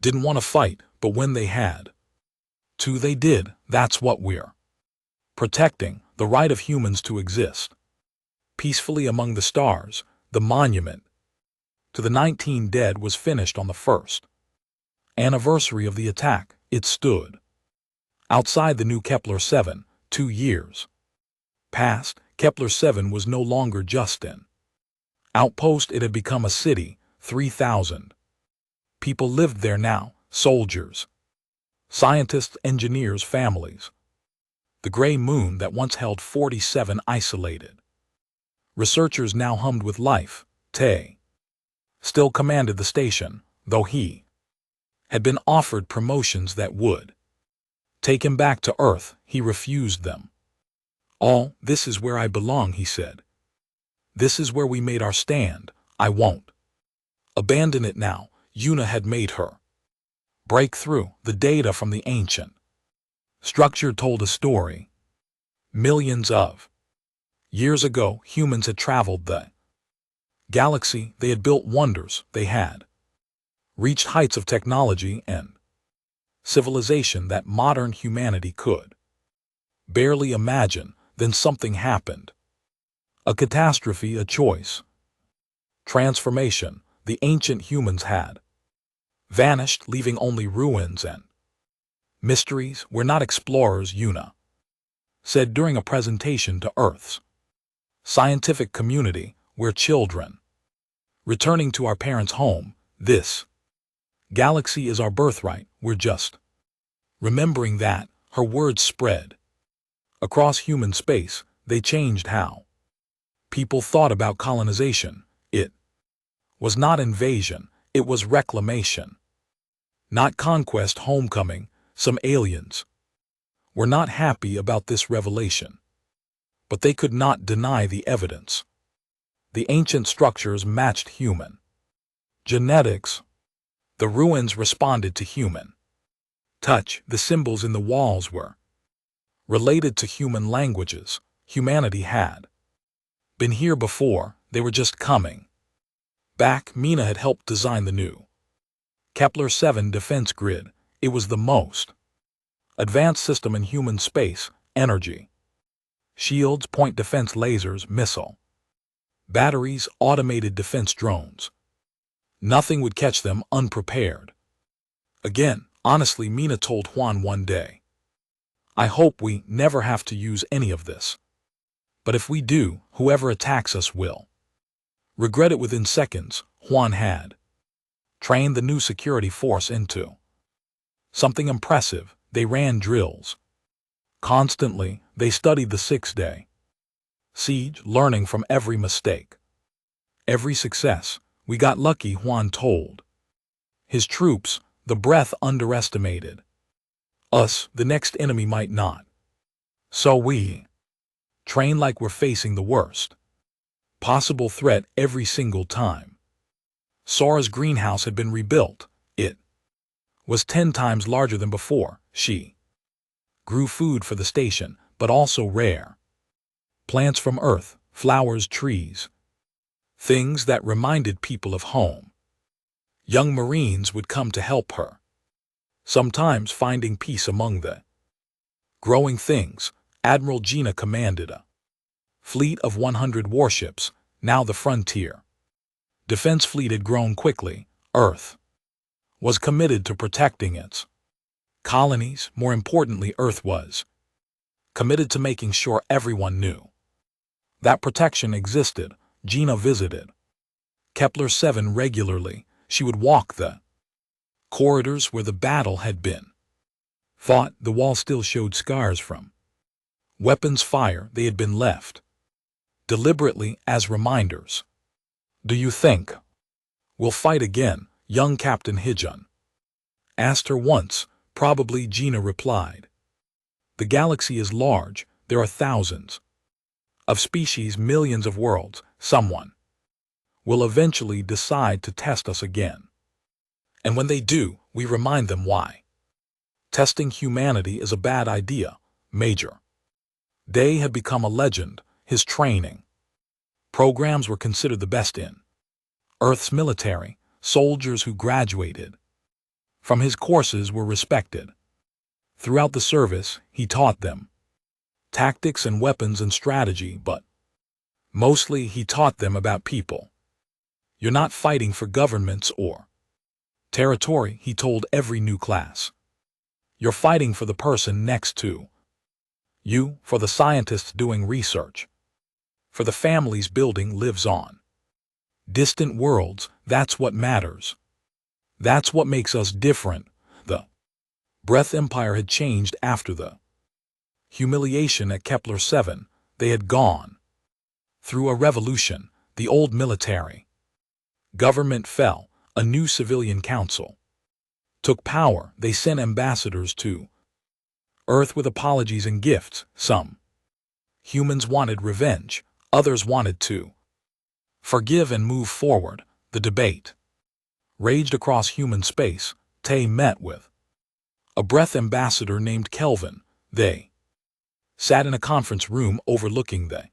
didn't want to fight, but when they had to, they did. That's what we're protecting, the right of humans to exist peacefully among the stars. The monument to the 19 dead was finished on the first anniversary of the attack. It stood outside the new Kepler-7. 2 years passed. Kepler-7 was no longer just an outpost. It had become a city. 3,000 people lived there now. Soldiers, scientists, engineers, families. The gray moon that once held 47 isolated researchers now hummed with life. Tay still commanded the station, though he had been offered promotions that would take him back to Earth. He refused them all. This is where I belong, he said. This is where we made our stand. I won't abandon it now. Yuna had made her breakthrough. The data from the ancient structure told a story. Millions of years ago, humans had traveled the galaxy. They had built wonders. They had reached heights of technology and civilization that modern humanity could barely imagine. Then something happened. A catastrophe, a choice Transformation the ancient humans had vanished, leaving only ruins and mysteries. We're not explorers, Yuna said during a presentation to Earth's scientific community. We're children, returning to our parents' home. This galaxy is our birthright. We're just remembering that. Her words spread across human space. They changed how people thought about colonization. It was not invasion, it was reclamation. Not conquest, homecoming. Some aliens were not happy about this revelation, but they could not deny the evidence. The ancient structures matched human genetics. The ruins responded to human touch. The symbols in the walls were related to human languages. Humanity had been here before, they were just coming back. Mina had helped design the new Kepler-7 defense grid. It was the most advanced system in human space. Energy shields, point defense lasers, missile batteries, automated defense drones. Nothing would catch them unprepared. Again, honestly, Mina told Juan one day, I hope we never have to use any of this. But if we do, whoever attacks us will regret it within seconds. Juan had trained the new security force into something impressive. They ran drills constantly. They studied the 6-day siege, learning from every mistake, every success. We got lucky, Juan told his troops. The breath underestimated us. The next enemy might not. So we train like we're facing the worst possible threat every single time. Sora's greenhouse had been rebuilt. It was 10 times larger than before. She grew food for the station, but also rare plants from Earth, flowers, trees, things that reminded people of home. Young Marines would come to help her, sometimes finding peace among the growing things. Admiral Gina commanded a fleet of 100 warships. Now the frontier defense fleet had grown quickly. Earth was committed to protecting its colonies. More importantly, Earth was committed to making sure everyone knew that protection existed. Gina visited Kepler-7 regularly. She would walk the corridors where the battle had been fought. The wall still showed scars from weapons fire. They had been left deliberately as reminders. Do you think we'll fight again? Young Captain Hijun asked her once. Probably, Gina replied. The galaxy is large. There are thousands of species, millions of worlds. Someone will eventually decide to test us again. And when they do, we remind them why testing humanity is a bad idea. Major Day had become a legend. His training programs were considered the best in Earth's military. Soldiers who graduated from his courses were respected. Throughout the service, he taught them tactics and weapons and strategy, but mostly he taught them about people. You're not fighting for governments or territory, he told every new class. You're fighting for the person next to you, for the scientists doing research, for the families building lives on distant worlds. That's what matters. That's what makes us different. The Breath Empire had changed after the humiliation at Kepler-7. They had gone through a revolution. The old military government fell. A new civilian council took power. They sent ambassadors to Earth with apologies and gifts. Some humans wanted revenge. Others wanted to forgive and move forward. The debate raged across human space. Tay met with a Breath ambassador named Kelvin. They sat in a conference room overlooking the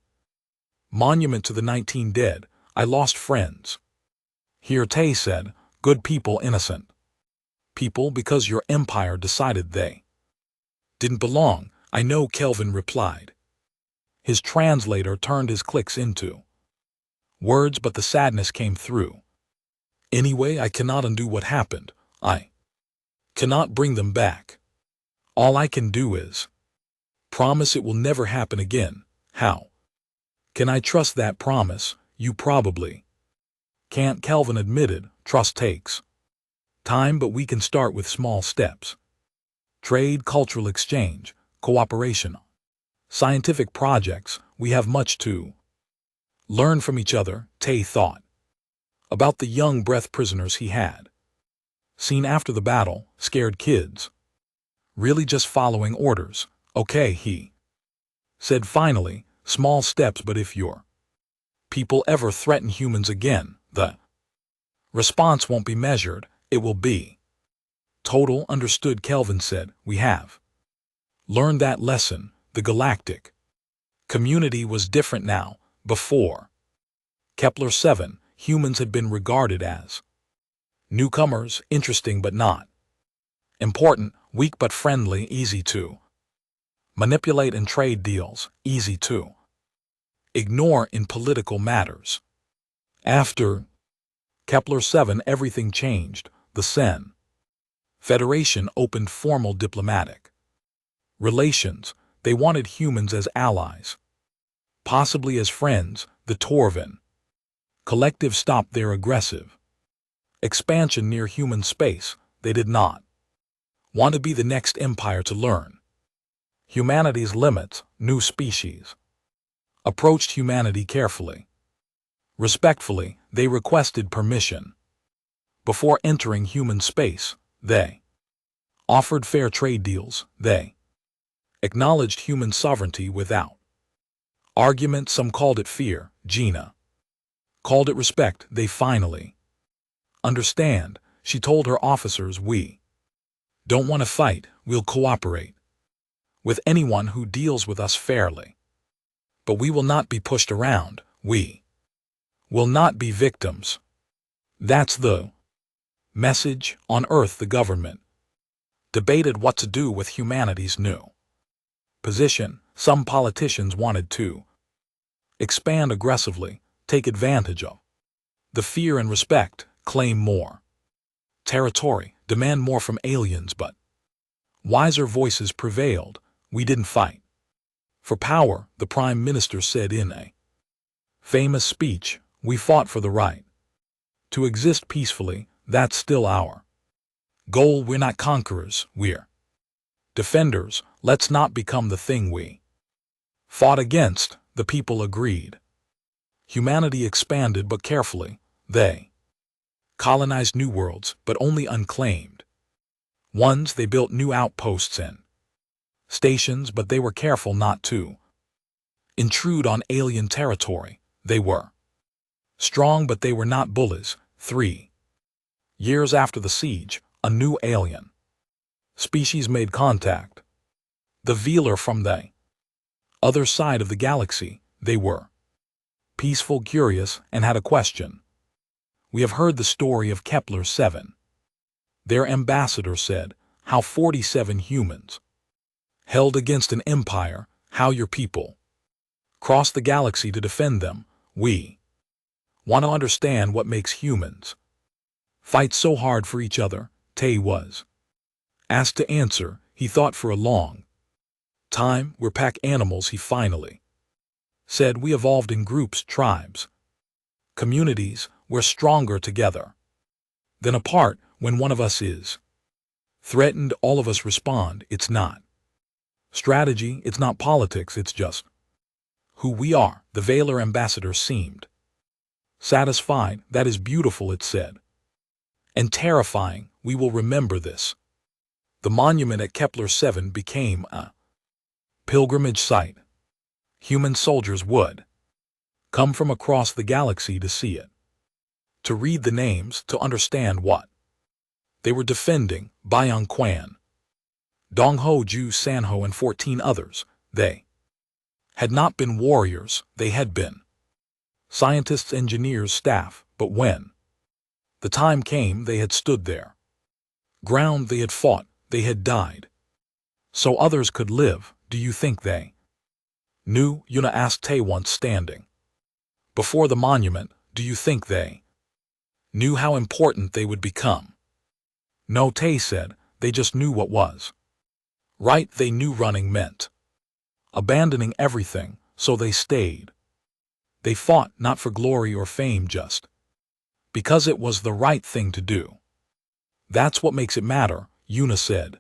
monument to the 19 dead. I lost friends here, Tay said. Good people, innocent people, because your empire decided they didn't belong. I know, Kelvin replied. His translator turned his clicks into Words, but the sadness came through. Anyway, I cannot undo what happened. I cannot bring them back. All I can do is promise it will never happen again. How can I trust that promise? You probably can't, Kelvin admitted. Trust takes time, but we can start with small steps. Trade, cultural exchange, cooperation, scientific projects. We have much to learn from each other. Tay thought about the young breath prisoners he had seen after the battle, scared kids, really just following orders. Okay, he said finally, small steps, but if your people ever threaten humans again, the response won't be measured, it will be total. Understood, Kelvin said. We have learned that lesson. The galactic community was different now. Before Kepler-7, humans had been regarded as newcomers, interesting but not important, weak but friendly, easy to manipulate in trade deals, easy to ignore in political matters. After Kepler-7, everything changed. The Sen Federation opened formal diplomatic relations. They wanted humans as allies, possibly as friends. The Torvin collective stopped their aggressive expansion near human space. They did not want to be the next empire to learn humanity's limits. New species approached humanity carefully. Respectfully, they requested permission before entering human space. They offered fair trade deals. They acknowledged human sovereignty without argument. Some called it fear. Gina called it respect. They finally understand. She told her officers, we don't want to fight. We'll cooperate with anyone who deals with us fairly. But we will not be pushed around. We will not be victims. That's the message. On Earth, the government debated what to do with humanity's new position. Some politicians wanted to expand aggressively, take advantage of the fear and respect, claim more territory, demand more from aliens, but wiser voices prevailed. We didn't fight for power, the Prime Minister said in a famous speech. We fought for the right to exist peacefully. That's still our goal. We're not conquerors, we're defenders. Let's not become the thing we fought against. The people agreed. Humanity expanded, but carefully. They colonized new worlds, but only unclaimed ones. They built new outposts and stations, but they were careful not to intrude on alien territory. They were strong, but they were not bullies. 3 years after the siege, a new alien species made contact. The Veeler from the other side of the galaxy. They were peaceful, curious, and had a question. We have heard the story of Kepler-7. Their ambassador said, how 47 humans held against an empire, how your people crossed the galaxy to defend them. We want to understand what makes humans fight so hard for each other. Tay was asked to answer. He thought for a long time. We're pack animals, he finally said. We evolved in groups, tribes, communities. We're stronger together than apart. When one of us is threatened, all of us respond. It's not strategy, it's not politics, it's just who we are. The Valar ambassador seemed satisfied. That is beautiful, it said, and terrifying. We will remember this. The monument at Kepler-7 became a pilgrimage site. Human soldiers would come from across the galaxy to see it, to read the names, to understand what they were defending. Byung Quan, Dong Ho Ju Sanho, and 14 others. They had not been warriors, they had been scientists, engineers, staff, but when the time came, they had stood their ground. They had fought, they had died, so others could live. Do you think they knew? Yuna asked Tay once, standing Before the monument, do you think they knew how important they would become? No, Tay said, they just knew what was right. They knew running meant abandoning everything, so they stayed. They fought not for glory or fame, just because it was the right thing to do. That's what makes it matter, Una said.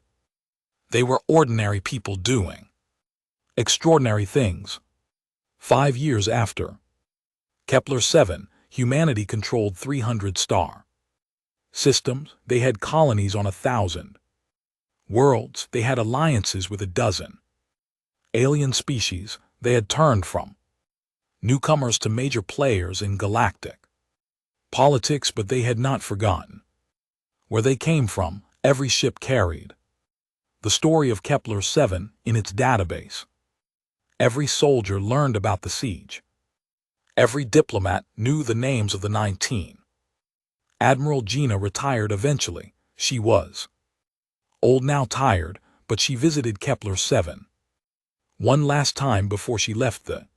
They were ordinary people doing extraordinary things. 5 years after Kepler 7, humanity controlled 300 star systems. They had colonies on 1,000 worlds. They had alliances with 12 alien species. They had turned from newcomers to major players in galactic politics, but they had not forgotten where they came from. Every ship carried the story of Kepler 7 in its database. Every soldier learned about the siege. Every diplomat knew the names of the 19. Admiral Gina retired eventually. She was old now, tired, but she visited Kepler 7 one last time before she left the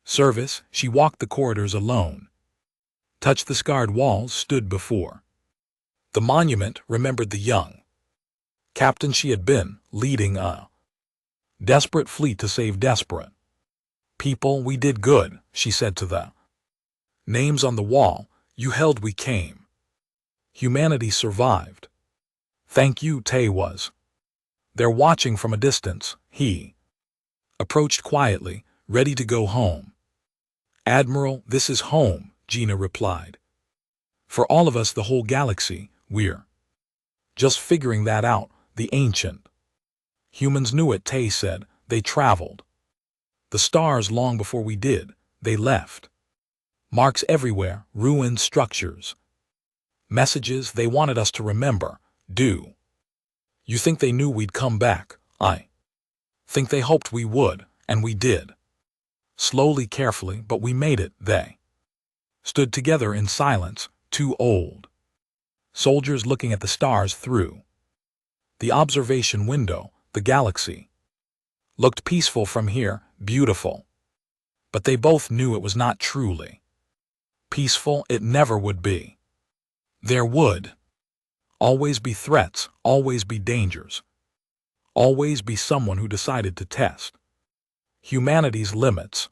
service. She walked the corridors alone, touched the scarred walls, stood before the monument, remembered the young captain she had been, leading a desperate fleet to save desperate people. We did good, she said to the names on the wall. You held, we came. Humanity survived. Thank you. Tay was there watching from a distance. He approached quietly, ready to go home. Admiral, this is home, Gina replied. For all of us, the whole galaxy, we're just figuring that out. The ancient humans knew it, Tay said. They traveled the stars long before we did. They left marks everywhere, ruined structures, messages they wanted us to remember. Do you think they knew we'd come back? I think they hoped we would, and we did. Slowly, carefully, but we made it. They stood together in silence, 2 old soldiers looking at the stars through the observation window. The galaxy looked peaceful from here, beautiful. But they both knew it was not truly peaceful. It never would be. There would always be threats, always be dangers, always be someone who decided to test humanity's limits.